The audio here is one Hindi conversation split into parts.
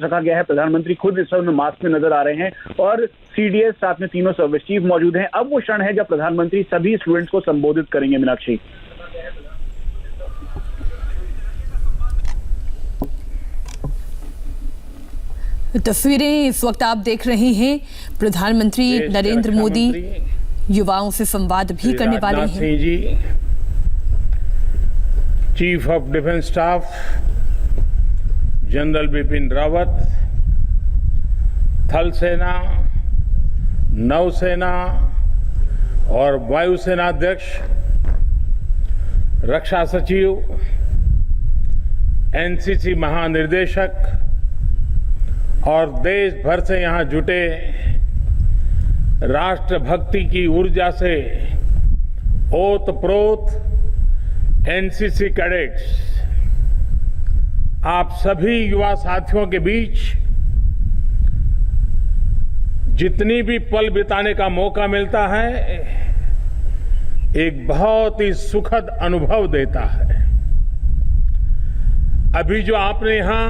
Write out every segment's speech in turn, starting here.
रखा गया है। प्रधानमंत्री खुद इस समय मास्क में नजर आ रहे हैं और सीडीएस साथ में तीनों सर्विस चीफ मौजूद हैं। अब वो क्षण है जब प्रधानमंत्री सभी स्टूडेंट्स को संबोधित करेंगे। मीनाक्षी, तस्वीरें इस वक्त आप देख रहे हैं। प्रधानमंत्री नरेंद्र मोदी युवाओं से संवाद भी करने वाले हैं। Singh ji, chief of defence staff general Bipin Rawat, थल सेना, नौसेना और वायुसेना अध्यक्ष, रक्षा सचिव, एनसीसी महानिदेशक और देश भर से यहां जुटे राष्ट्रभक्ति की ऊर्जा से ओतप्रोत एनसीसी कैडेट्स, आप सभी युवा साथियों के बीच जितनी भी पल बिताने का मौका मिलता है, एक बहुत ही सुखद अनुभव देता है। अभी जो आपने यहां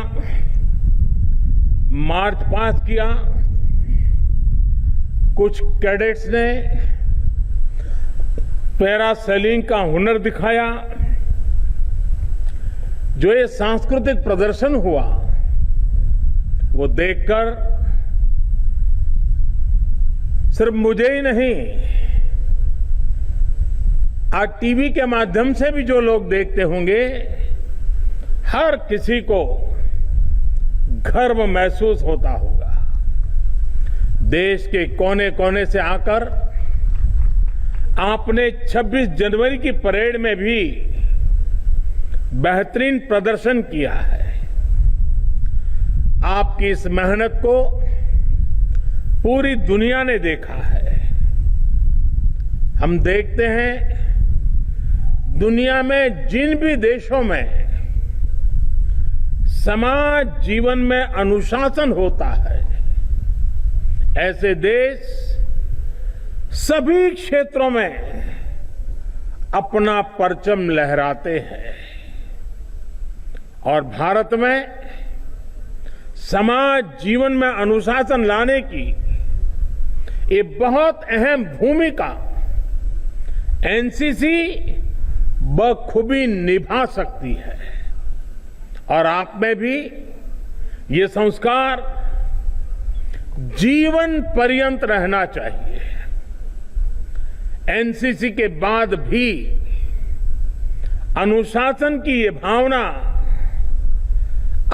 मार्च पास किया, कुछ कैडेट्स ने पैरासेलिंग का हुनर दिखाया, जो ये सांस्कृतिक प्रदर्शन हुआ वो देखकर सिर्फ मुझे ही नहीं, आज टीवी के माध्यम से भी जो लोग देखते होंगे, हर किसी को गर्व महसूस होता होगा। देश के कोने कोने से आकर आपने 26 जनवरी की परेड में भी बेहतरीन प्रदर्शन किया है। आपकी इस मेहनत को पूरी दुनिया ने देखा है। हम देखते हैं दुनिया में जिन भी देशों में समाज जीवन में अनुशासन होता है, ऐसे देश सभी क्षेत्रों में अपना परचम लहराते हैं। और भारत में समाज जीवन में अनुशासन लाने की ये बहुत अहम भूमिका एनसीसी बखूबी निभा सकती है। और आप में भी ये संस्कार जीवन पर्यंत रहना चाहिए। एनसीसी के बाद भी अनुशासन की ये भावना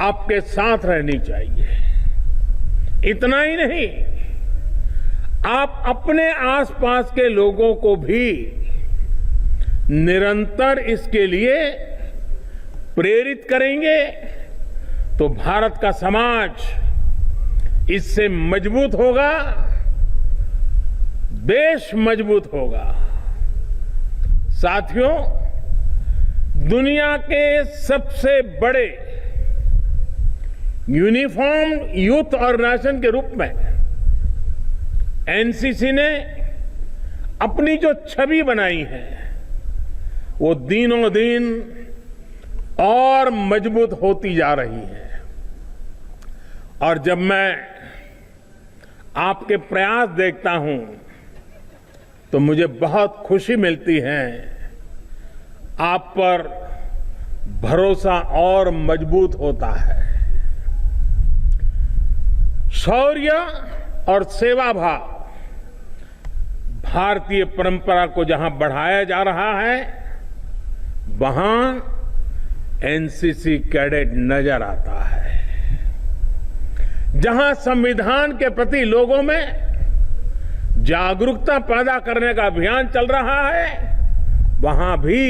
आपके साथ रहनी चाहिए। इतना ही नहीं, आप अपने आसपास के लोगों को भी निरंतर इसके लिए प्रेरित करेंगे तो भारत का समाज इससे मजबूत होगा, देश मजबूत होगा। साथियों, दुनिया के सबसे बड़े यूनिफॉर्म यूथ ऑर्गेनाइजेशन के रूप में एनसीसी ने अपनी जो छवि बनाई है, वो दिनों दिन और मजबूत होती जा रही है। और जब मैं आपके प्रयास देखता हूं तो मुझे बहुत खुशी मिलती है। आप पर भरोसा और मजबूत होता है। शौर्य और सेवा भाव भारतीय परंपरा को जहां बढ़ाया जा रहा है, वहां एनसीसी कैडेट नजर आता है। जहां संविधान के प्रति लोगों में जागरूकता पैदा करने का अभियान चल रहा है, वहां भी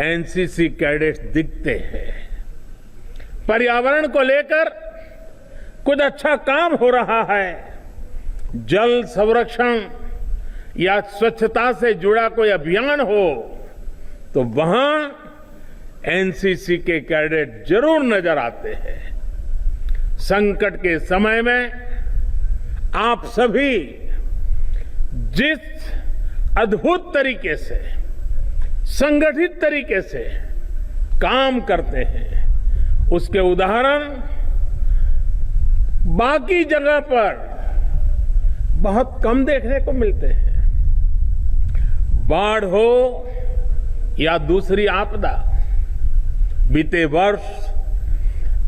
एनसीसी कैडेट्स दिखते हैं। पर्यावरण को लेकर कुछ अच्छा काम हो रहा है, जल संरक्षण या स्वच्छता से जुड़ा कोई अभियान हो, तो वहां एनसीसी के कैडेट जरूर नजर आते हैं। संकट के समय में आप सभी जिस अद्भुत तरीके से, संगठित तरीके से काम करते हैं, उसके उदाहरण बाकी जगह पर बहुत कम देखने को मिलते हैं। बाढ़ हो या दूसरी आपदा, बीते वर्ष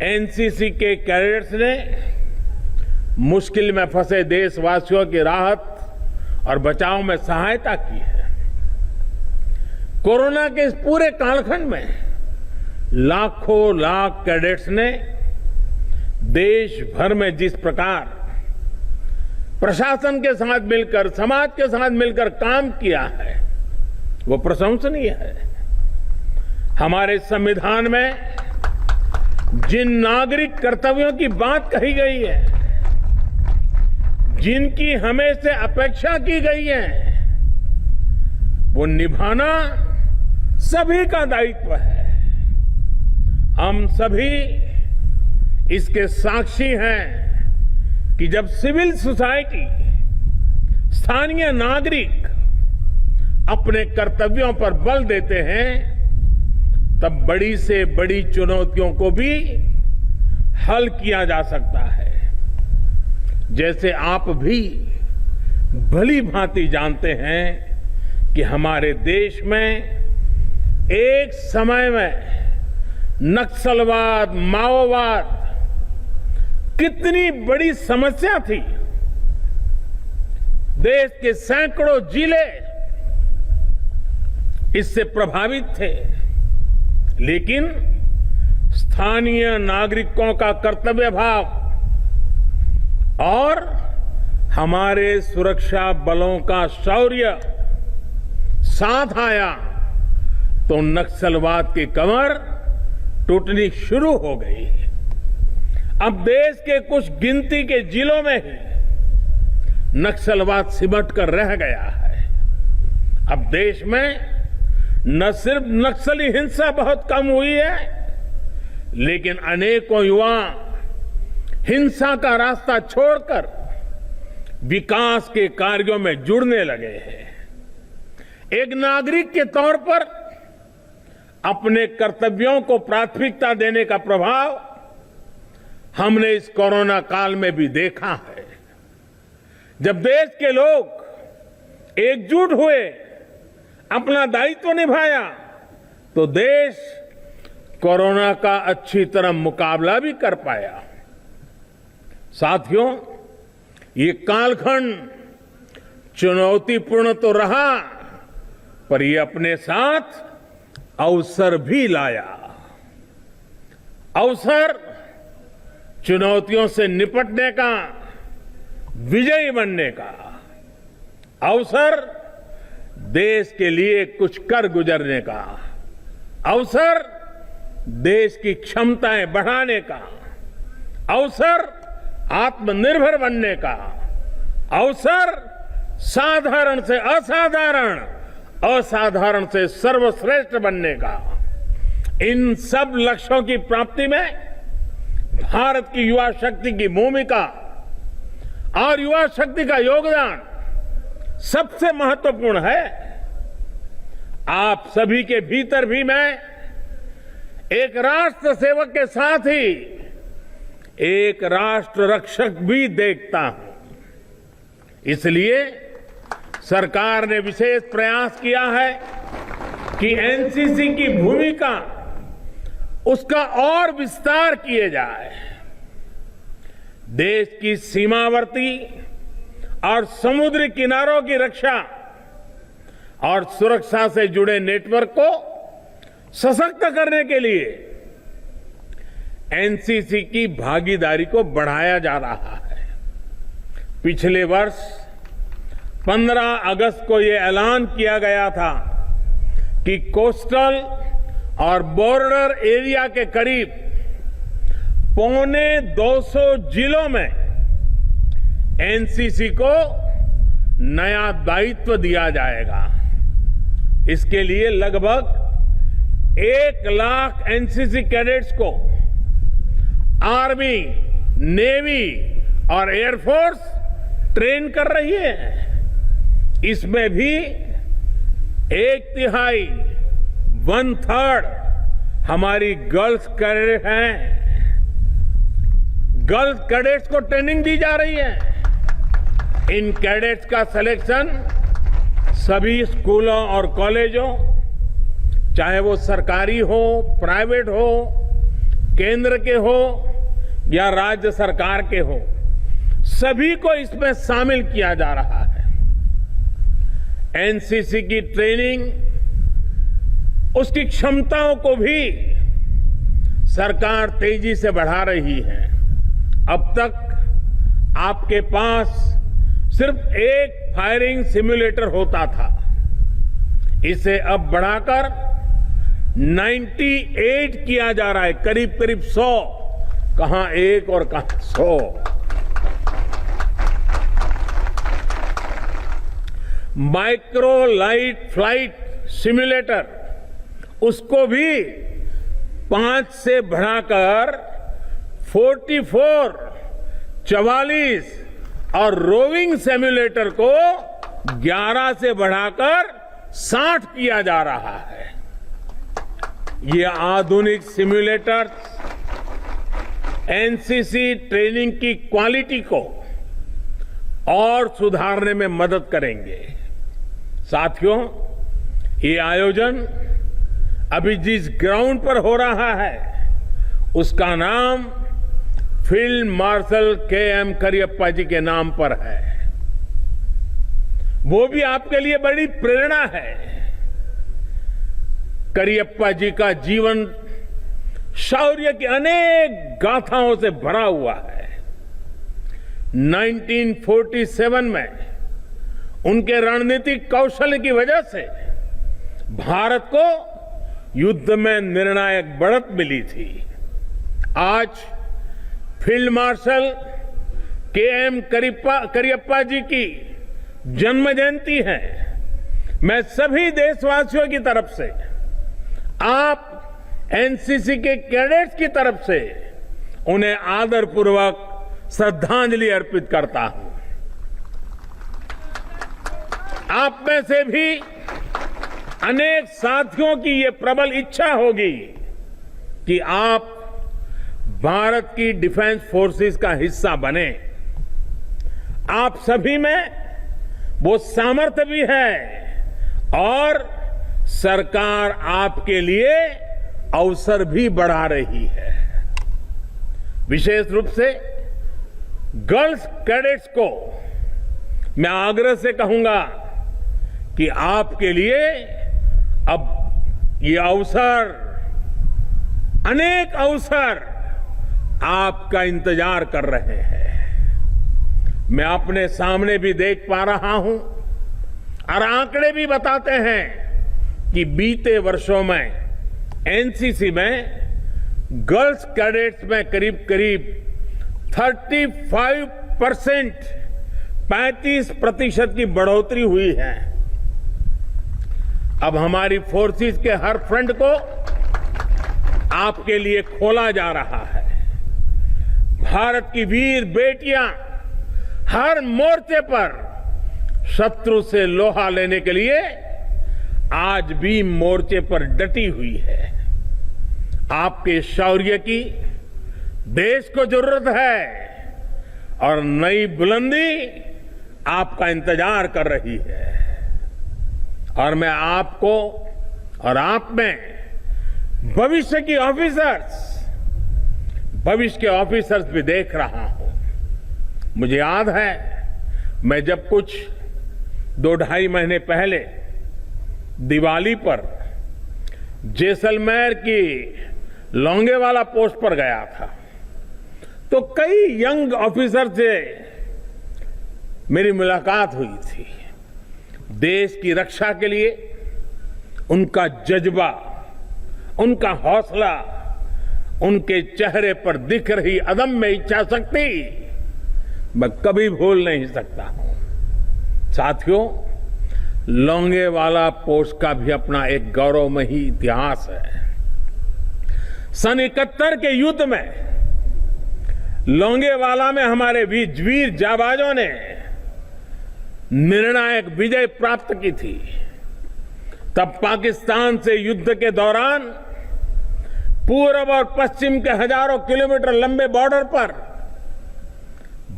एनसीसी के कैडेट्स ने मुश्किल में फंसे देशवासियों की राहत और बचाव में सहायता की है। कोरोना के इस पूरे कालखंड में लाखों लाख कैडेट्स ने देश भर में जिस प्रकार प्रशासन के साथ मिलकर, समाज के साथ मिलकर काम किया है, वो प्रशंसनीय है। हमारे संविधान में जिन नागरिक कर्तव्यों की बात कही गई है, जिनकी हमें से अपेक्षा की गई है, वो निभाना सभी का दायित्व है। हम सभी इसके साक्षी हैं कि जब सिविल सोसाइटी, स्थानीय नागरिक अपने कर्तव्यों पर बल देते हैं, तब बड़ी से बड़ी चुनौतियों को भी हल किया जा सकता है। जैसे आप भी भली भांति जानते हैं कि हमारे देश में एक समय में नक्सलवाद, माओवाद कितनी बड़ी समस्या थी। देश के सैकड़ों जिले इससे प्रभावित थे, लेकिन स्थानीय नागरिकों का कर्तव्य भाव और हमारे सुरक्षा बलों का शौर्य साथ आया तो नक्सलवाद की कमर टूटनी शुरू हो गई। अब देश के कुछ गिनती के जिलों में ही नक्सलवाद सिमट कर रह गया है। अब देश में न सिर्फ नक्सली हिंसा बहुत कम हुई है, लेकिन अनेकों युवा हिंसा का रास्ता छोड़कर विकास के कार्यों में जुड़ने लगे हैं। एक नागरिक के तौर पर अपने कर्तव्यों को प्राथमिकता देने का प्रभाव हमने इस कोरोना काल में भी देखा है। जब देश के लोग एकजुट हुए, अपना दायित्व निभाया, तो देश कोरोना का अच्छी तरह मुकाबला भी कर पाया। साथियों, ये कालखंड चुनौतीपूर्ण तो रहा, पर ये अपने साथ अवसर भी लाया। अवसर चुनौतियों से निपटने का, विजयी बनने का। अवसर देश के लिए कुछ कर गुजरने का। अवसर देश की क्षमताएं बढ़ाने का। अवसर आत्मनिर्भर बनने का। अवसर साधारण से असाधारण, असाधारण से सर्वश्रेष्ठ बनने का। इन सब लक्ष्यों की प्राप्ति में भारत की युवा शक्ति की भूमिका और युवा शक्ति का योगदान सबसे महत्वपूर्ण है। आप सभी के भीतर भी मैं एक राष्ट्र सेवक के साथ ही एक राष्ट्र रक्षक भी देखता हूं। इसलिए सरकार ने विशेष प्रयास किया है कि एनसीसी की भूमिका, उसका और विस्तार किए जाए। देश की सीमावर्ती और समुद्री किनारों की रक्षा और सुरक्षा से जुड़े नेटवर्क को सशक्त करने के लिए एनसीसी की भागीदारी को बढ़ाया जा रहा है। पिछले वर्ष 15 अगस्त को यह ऐलान किया गया था कि कोस्टल और बॉर्डर एरिया के करीब 250 जिलों में एनसीसी को नया दायित्व दिया जाएगा। इसके लिए लगभग 1 लाख एनसीसी कैडेट्स को आर्मी, नेवी और एयरफोर्स ट्रेन कर रही है। इसमें भी 1/3, 1/3 हमारी गर्ल्स कैडेट हैं। गर्ल्स कैडेट्स को ट्रेनिंग दी जा रही है। इन कैडेट्स का सिलेक्शन सभी स्कूलों और कॉलेजों, चाहे वो सरकारी हो, प्राइवेट हो, केंद्र के हो या राज्य सरकार के हो, सभी को इसमें शामिल किया जा रहा है। एनसीसी की ट्रेनिंग, उसकी क्षमताओं को भी सरकार तेजी से बढ़ा रही है। अब तक आपके पास सिर्फ एक फायरिंग सिम्युलेटर होता था, इसे अब बढ़ाकर 98 किया जा रहा है। करीब करीब 100, कहां एक और कहां 100। माइक्रो लाइट फ्लाइट सिम्युलेटर, उसको भी 5 से बढ़ाकर 44 और रोविंग सिम्युलेटर को 11 से बढ़ाकर 60 किया जा रहा है। ये आधुनिक सिम्युलेटर्स एनसीसी ट्रेनिंग की क्वालिटी को और सुधारने में मदद करेंगे। साथियों, ये आयोजन अभी जिस ग्राउंड पर हो रहा है उसका नाम फील्ड मार्शल के.एम. करियप्पा जी के नाम पर है। वो भी आपके लिए बड़ी प्रेरणा है। करियप्पा जी का जीवन शौर्य की अनेक गाथाओं से भरा हुआ है। 1947 में उनके रणनीतिक कौशल की वजह से भारत को युद्ध में निर्णायक बढ़त मिली थी। आज फील्ड मार्शल के.एम. करियप्पा जी की जन्म जयंती है। मैं सभी देशवासियों की तरफ से, आप एनसीसी के कैडेट्स की तरफ से उन्हें आदरपूर्वक श्रद्धांजलि अर्पित करता हूं। आप में से भी अनेक साथियों की ये प्रबल इच्छा होगी कि आप भारत की डिफेंस फोर्सेस का हिस्सा बने। आप सभी में वो सामर्थ्य भी है और सरकार आपके लिए अवसर भी बढ़ा रही है। विशेष रूप से गर्ल्स कैडेट्स को मैं आग्रह से कहूंगा कि आपके लिए अब ये अवसर, अनेक अवसर आपका इंतजार कर रहे हैं। मैं अपने सामने भी देख पा रहा हूं और आंकड़े भी बताते हैं कि बीते वर्षों में एनसीसी में गर्ल्स कैडेट्स में करीब करीब 35% की बढ़ोतरी हुई है। अब हमारी फोर्सेस के हर फ्रंट को आपके लिए खोला जा रहा है। भारत की वीर बेटियां हर मोर्चे पर शत्रु से लोहा लेने के लिए आज भी मोर्चे पर डटी हुई है। आपके शौर्य की देश को जरूरत है और नई बुलंदी आपका इंतजार कर रही है। और मैं आपको और आप में भविष्य के ऑफिसर्स भी देख रहा हूं। मुझे याद है, मैं जब कुछ 2-2.5 महीने पहले दिवाली पर जैसलमेर की लोंगेवाला पोस्ट पर गया था, तो कई यंग ऑफिसर से मेरी मुलाकात हुई थी। देश की रक्षा के लिए उनका जज्बा, उनका हौसला, उनके चेहरे पर दिख रही अदम्य इच्छा शक्ति मैं कभी भूल नहीं सकता हूं। साथियों, लोंगेवाला पोस्ट का भी अपना एक गौरवमयी इतिहास है। सन 71 के युद्ध में लोंगेवाला में हमारे वीर जाबाजों ने निर्णायक विजय प्राप्त की थी। तब पाकिस्तान से युद्ध के दौरान पूर्व और पश्चिम के हजारों किलोमीटर लंबे बॉर्डर पर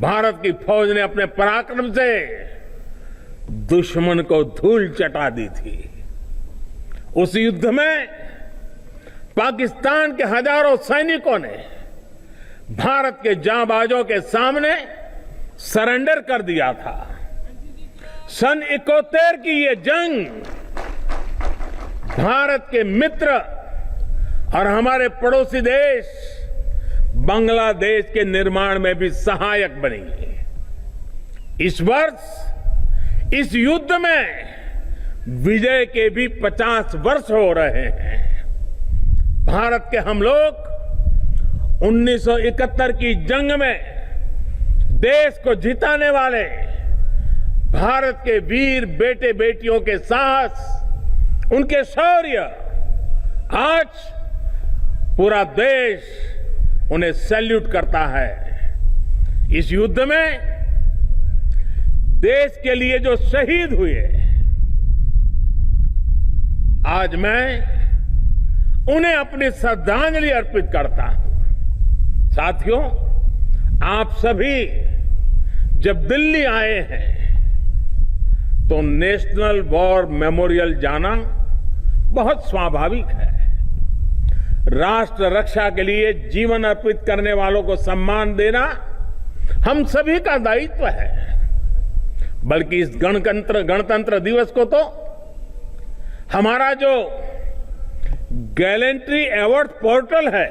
भारत की फौज ने अपने पराक्रम से दुश्मन को धूल चटा दी थी। उस युद्ध में पाकिस्तान के हजारों सैनिकों ने भारत के जांबाजों के सामने सरेंडर कर दिया था। सन 71 की ये जंग भारत के मित्र और हमारे पड़ोसी देश बांग्लादेश के निर्माण में भी सहायक बनी है। इस वर्ष इस युद्ध में विजय के भी 50 वर्ष हो रहे हैं। भारत के हम लोग 1971 की जंग में देश को जिताने वाले भारत के वीर बेटे बेटियों के साहस, उनके शौर्य, आज पूरा देश उन्हें सैल्यूट करता है। इस युद्ध में देश के लिए जो शहीद हुए, आज मैं उन्हें अपनी श्रद्धांजलि अर्पित करता हूं। साथियों, आप सभी जब दिल्ली आए हैं तो नेशनल वॉर मेमोरियल जाना बहुत स्वाभाविक है। राष्ट्र रक्षा के लिए जीवन अर्पित करने वालों को सम्मान देना हम सभी का दायित्व है। बल्कि इस गणतंत्र दिवस को तो हमारा जो गैलेंट्री अवार्ड पोर्टल है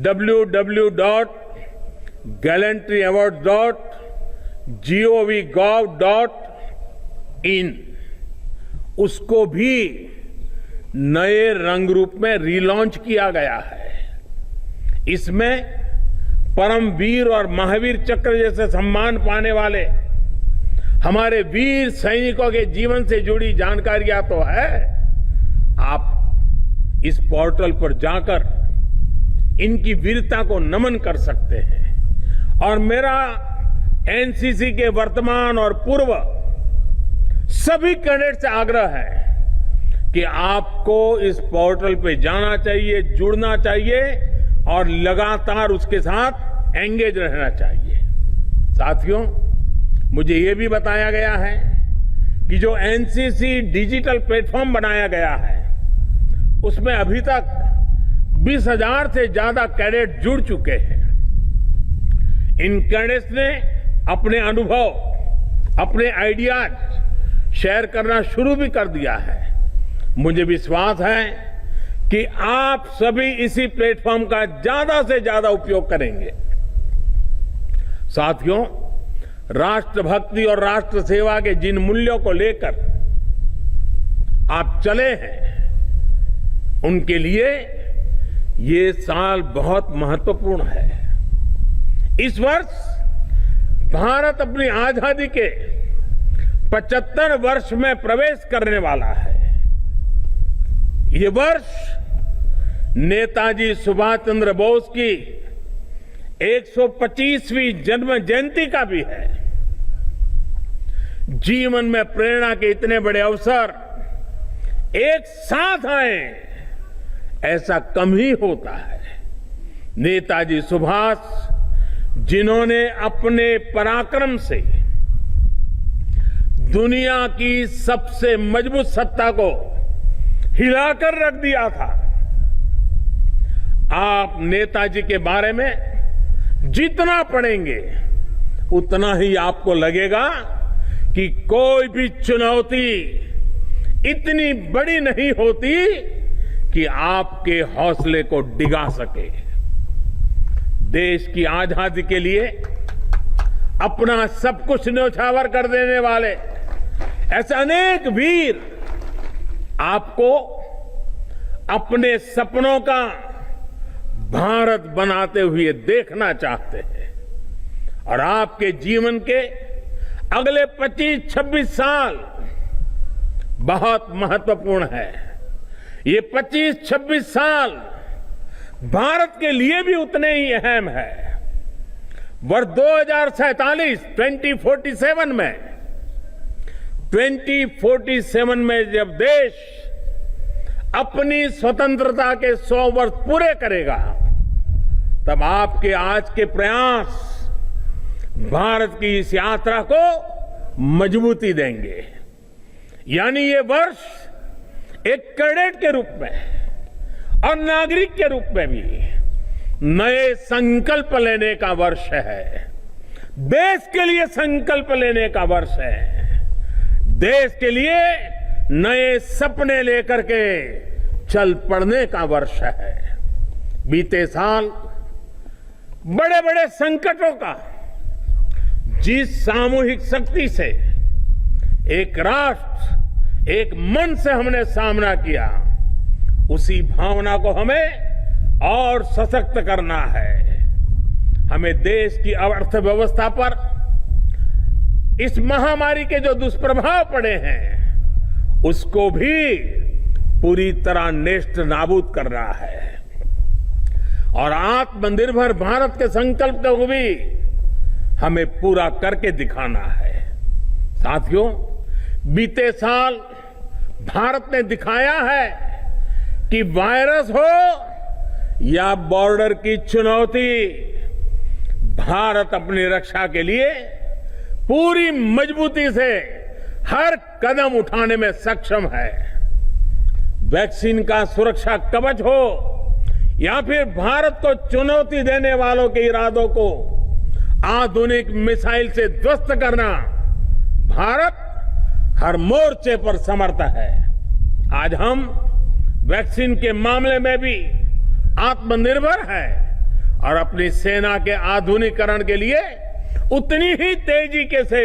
www.gallantryaward.gov.in उसको भी नए रंग रूप में रीलॉन्च किया गया है। इसमें परमवीर और महावीर चक्र जैसे सम्मान पाने वाले हमारे वीर सैनिकों के जीवन से जुड़ी जानकारियां तो है। आप इस पोर्टल पर जाकर इनकी वीरता को नमन कर सकते हैं। और मेरा एनसीसी के वर्तमान और पूर्व सभी कैडेट से आग्रह है कि आपको इस पोर्टल पे जाना चाहिए, जुड़ना चाहिए और लगातार उसके साथ एंगेज रहना चाहिए। साथियों, मुझे ये भी बताया गया है कि जो एनसीसी डिजिटल प्लेटफॉर्म बनाया गया है उसमें अभी तक 20,000 से ज्यादा कैडेट जुड़ चुके हैं। इन कैडेट्स ने अपने अनुभव, अपने आइडियाज शेयर करना शुरू भी कर दिया है। मुझे विश्वास है कि आप सभी इसी प्लेटफॉर्म का ज्यादा से ज्यादा उपयोग करेंगे। साथियों, राष्ट्रभक्ति और राष्ट्र सेवा के जिन मूल्यों को लेकर आप चले हैं, उनके लिए ये साल बहुत महत्वपूर्ण है। इस वर्ष भारत अपनी आजादी के 75 वर्ष में प्रवेश करने वाला है। ये वर्ष नेताजी सुभाष चंद्र बोस की 125वीं जन्म जयंती का भी है। जीवन में प्रेरणा के इतने बड़े अवसर एक साथ आए, ऐसा कम ही होता है। नेताजी सुभाष, जिन्होंने अपने पराक्रम से दुनिया की सबसे मजबूत सत्ता को हिलाकर रख दिया था। आप नेताजी के बारे में जितना पढ़ेंगे उतना ही आपको लगेगा कि कोई भी चुनौती इतनी बड़ी नहीं होती कि आपके हौसले को डिगा सके। देश की आजादी के लिए अपना सब कुछ न्यौछावर कर देने वाले ऐसे अनेक वीर आपको अपने सपनों का भारत बनाते हुए देखना चाहते हैं। और आपके जीवन के अगले 25-26 साल बहुत महत्वपूर्ण है। ये 25-26 साल भारत के लिए भी उतने ही अहम है। वर्ष 2047 में जब देश अपनी स्वतंत्रता के 100 वर्ष पूरे करेगा, तब आपके आज के प्रयास भारत की इस यात्रा को मजबूती देंगे। यानी ये वर्ष एक कैडेट के रूप में और नागरिक के रूप में भी नए संकल्प लेने का वर्ष है। देश के लिए संकल्प लेने का वर्ष है। देश के लिए नए सपने लेकर के चल पड़ने का वर्ष है। बीते साल बड़े बड़े संकटों का जिस सामूहिक शक्ति से एक राष्ट्र एक मन से हमने सामना किया, उसी भावना को हमें और सशक्त करना है। हमें देश की अर्थव्यवस्था पर इस महामारी के जो दुष्प्रभाव पड़े हैं उसको भी पूरी तरह नेस्त नाबूद करना है और आत्मनिर्भर भारत के संकल्प को भी हमें पूरा करके दिखाना है। साथियों, बीते साल भारत ने दिखाया है कि वायरस हो या बॉर्डर की चुनौती, भारत अपनी रक्षा के लिए पूरी मजबूती से हर कदम उठाने में सक्षम है। वैक्सीन का सुरक्षा कवच हो या फिर भारत को चुनौती देने वालों के इरादों को आधुनिक मिसाइल से ध्वस्त करना, भारत हर मोर्चे पर समर्थ है। आज हम वैक्सीन के मामले में भी आत्मनिर्भर है और अपनी सेना के आधुनिकीकरण के लिए उतनी ही तेजी के से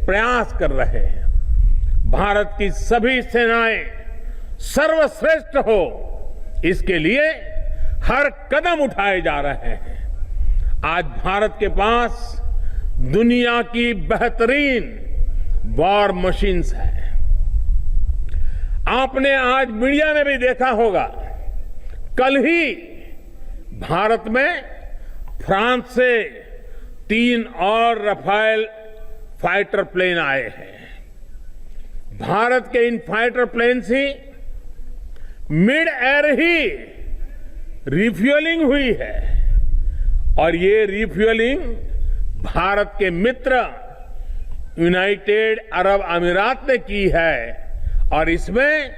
प्रयास कर रहे हैं। भारत की सभी सेनाएं सर्वश्रेष्ठ हो, इसके लिए हर कदम उठाए जा रहे हैं। आज भारत के पास दुनिया की बेहतरीन वॉर मशीन्स हैं। आपने आज मीडिया में भी देखा होगा, कल ही भारत में फ्रांस से 3 और रफाल फाइटर प्लेन आए हैं। भारत के इन फाइटर प्लेन से मिड एयर ही रिफ्यूलिंग हुई है और ये रिफ्यूलिंग भारत के मित्र यूनाइटेड अरब अमीरात ने की है और इसमें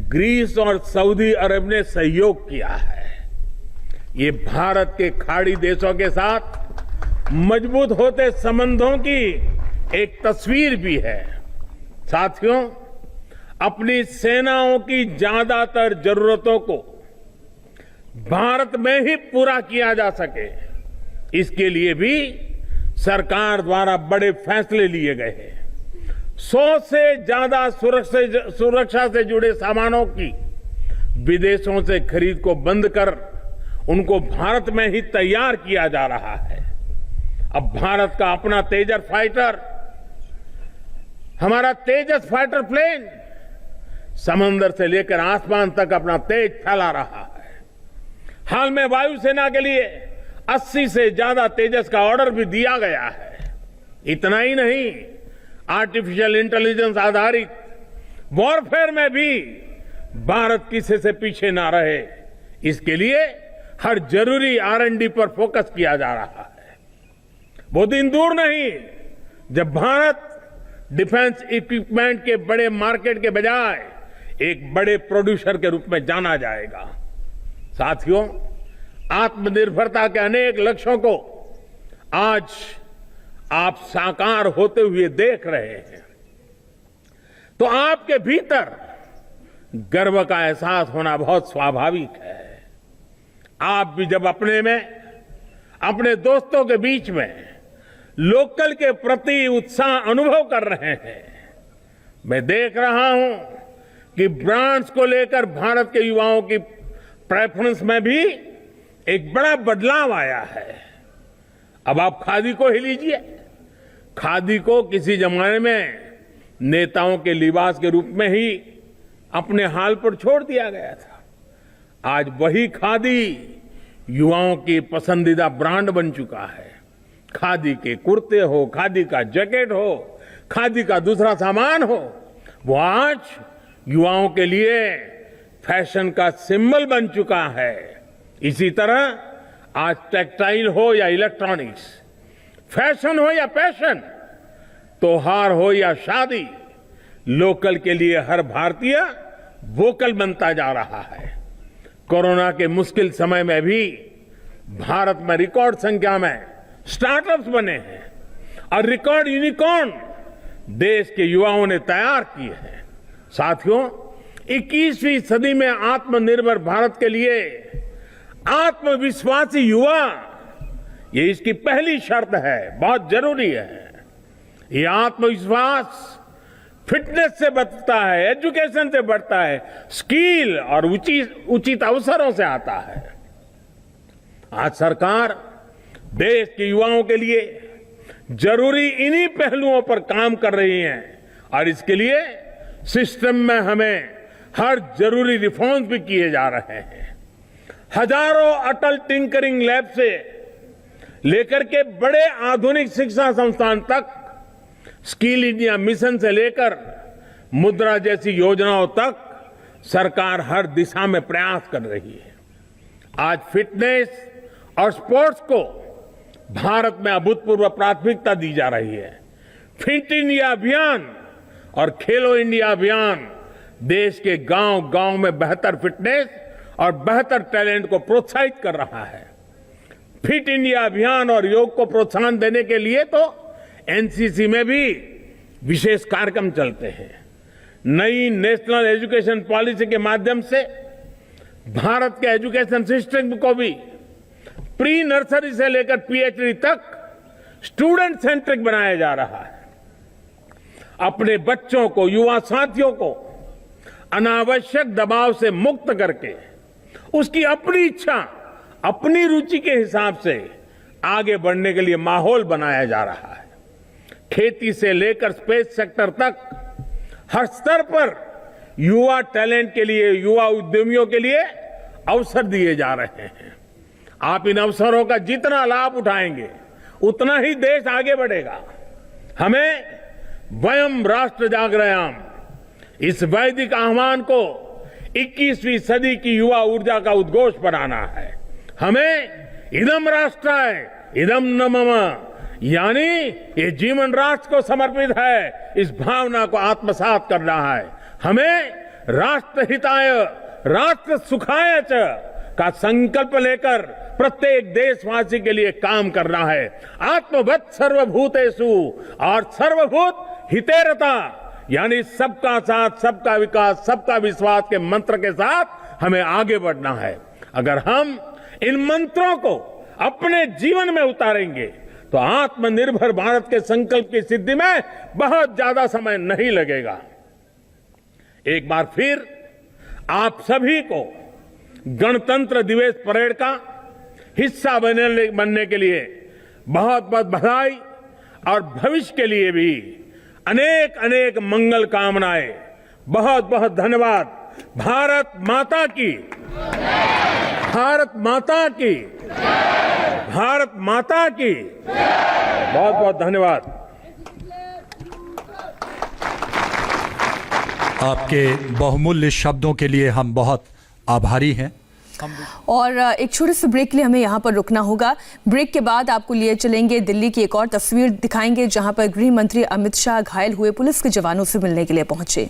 ग्रीस और सऊदी अरब ने सहयोग किया है। ये भारत के खाड़ी देशों के साथ मजबूत होते संबंधों की एक तस्वीर भी है। साथियों, अपनी सेनाओं की ज्यादातर जरूरतों को भारत में ही पूरा किया जा सके, इसके लिए भी सरकार द्वारा बड़े फैसले लिए गए हैं। 100 से ज्यादा सुरक्षा से जुड़े सामानों की विदेशों से खरीद को बंद कर उनको भारत में ही तैयार किया जा रहा है। अब भारत का अपना तेजस फाइटर, हमारा तेजस फाइटर प्लेन समंदर से लेकर आसमान तक अपना तेज फैला रहा है। हाल में वायुसेना के लिए 80 से ज्यादा तेजस का ऑर्डर भी दिया गया है। इतना ही नहीं, आर्टिफिशियल इंटेलिजेंस आधारित वॉरफेयर में भी भारत किसी से पीछे ना रहे, इसके लिए हर जरूरी R&D पर फोकस किया जा रहा है। वो दिन दूर नहीं जब भारत डिफेंस इक्विपमेंट के बड़े मार्केट के बजाय एक बड़े प्रोड्यूसर के रूप में जाना जाएगा। साथियों, आत्मनिर्भरता के अनेक लक्ष्यों को आज आप साकार होते हुए देख रहे हैं, तो आपके भीतर गर्व का एहसास होना बहुत स्वाभाविक है। आप भी जब अपने में, अपने दोस्तों के बीच में लोकल के प्रति उत्साह अनुभव कर रहे हैं, मैं देख रहा हूं कि ब्रांड्स को लेकर भारत के युवाओं की प्रेफरेंस में भी एक बड़ा बदलाव आया है। अब आप खादी को ही लीजिए। खादी को किसी जमाने में नेताओं के लिबास के रूप में ही अपने हाल पर छोड़ दिया गया था। आज वही खादी युवाओं की पसंदीदा ब्रांड बन चुका है। खादी के कुर्ते हो, खादी का जैकेट हो, खादी का दूसरा सामान हो, वो आज युवाओं के लिए फैशन का सिंबल बन चुका है। इसी तरह आज टेक्सटाइल हो या इलेक्ट्रॉनिक्स, फैशन हो या पैशन, त्योहार हो या शादी, लोकल के लिए हर भारतीय वोकल बनता जा रहा है। कोरोना के मुश्किल समय में भी भारत में रिकॉर्ड संख्या में स्टार्टअप्स बने हैं और रिकॉर्ड यूनिकॉर्न देश के युवाओं ने तैयार किए हैं। साथियों, 21वीं सदी में आत्मनिर्भर भारत के लिए आत्मविश्वासी युवा, ये इसकी पहली शर्त है, बहुत जरूरी है। ये आत्मविश्वास फिटनेस से बढ़ता है, एजुकेशन से बढ़ता है, स्किल और उचित अवसरों से आता है। आज सरकार देश के युवाओं के लिए जरूरी इन्हीं पहलुओं पर काम कर रही है और इसके लिए सिस्टम में हमें हर जरूरी रिफॉर्म्स भी किए जा रहे हैं। हजारों अटल टिंकरिंग लैब से लेकर के बड़े आधुनिक शिक्षा संस्थान तक, स्किल इंडिया मिशन से लेकर मुद्रा जैसी योजनाओं तक सरकार हर दिशा में प्रयास कर रही है। आज फिटनेस और स्पोर्ट्स को भारत में अभूतपूर्व प्राथमिकता दी जा रही है। फिट इंडिया अभियान और खेलो इंडिया अभियान देश के गांव-गांव में बेहतर फिटनेस और बेहतर टैलेंट को प्रोत्साहित कर रहा है। फिट इंडिया अभियान और योग को प्रोत्साहन देने के लिए तो एनसीसी में भी विशेष कार्यक्रम चलते हैं। नई नेशनल एजुकेशन पॉलिसी के माध्यम से भारत के एजुकेशन सिस्टम को भी प्री नर्सरी से लेकर पीएचडी तक स्टूडेंट सेंट्रिक बनाया जा रहा है। अपने बच्चों को, युवा साथियों को अनावश्यक दबाव से मुक्त करके उसकी अपनी इच्छा, अपनी रुचि के हिसाब से आगे बढ़ने के लिए माहौल बनाया जा रहा है। खेती से लेकर स्पेस सेक्टर तक हर स्तर पर युवा टैलेंट के लिए, युवा उद्यमियों के लिए अवसर दिए जा रहे हैं। आप इन अवसरों का जितना लाभ उठाएंगे उतना ही देश आगे बढ़ेगा। हमें वयम राष्ट्र जागरयाम, इस वैदिक आह्वान को 21वीं सदी की युवा ऊर्जा का उद्घोष बनाना है। हमें इदम राष्ट्राय इदम न मम, यानी ये जीवन राष्ट्र को समर्पित है, इस भावना को आत्मसात करना है। हमें राष्ट्र हिताय राष्ट्र सुखाय च का संकल्प लेकर प्रत्येक देशवासी के लिए काम करना है। आत्मवत् सर्वभूतेषु और सर्वभूत हितेरता, यानी सबका साथ, सबका विकास, सबका विश्वास के मंत्र के साथ हमें आगे बढ़ना है। अगर हम इन मंत्रों को अपने जीवन में उतारेंगे तो आत्मनिर्भर भारत के संकल्प की सिद्धि में बहुत ज्यादा समय नहीं लगेगा। एक बार फिर आप सभी को गणतंत्र दिवस परेड का हिस्सा बनने के लिए बहुत बहुत बधाई और भविष्य के लिए भी अनेक अनेक मंगल कामनाएं। बहुत बहुत धन्यवाद। भारत माता की, भारत माता की, भारत माता की। बहुत बहुत धन्यवाद। आपके बहुमूल्य शब्दों के लिए हम बहुत आभारी हैं। और एक छोटे से ब्रेक के लिए हमें यहाँ पर रुकना होगा। ब्रेक के बाद आपको लिए चलेंगे दिल्ली की एक और तस्वीर दिखाएंगे जहाँ पर गृह मंत्री अमित शाह घायल हुए पुलिस के जवानों से मिलने के लिए पहुंचे।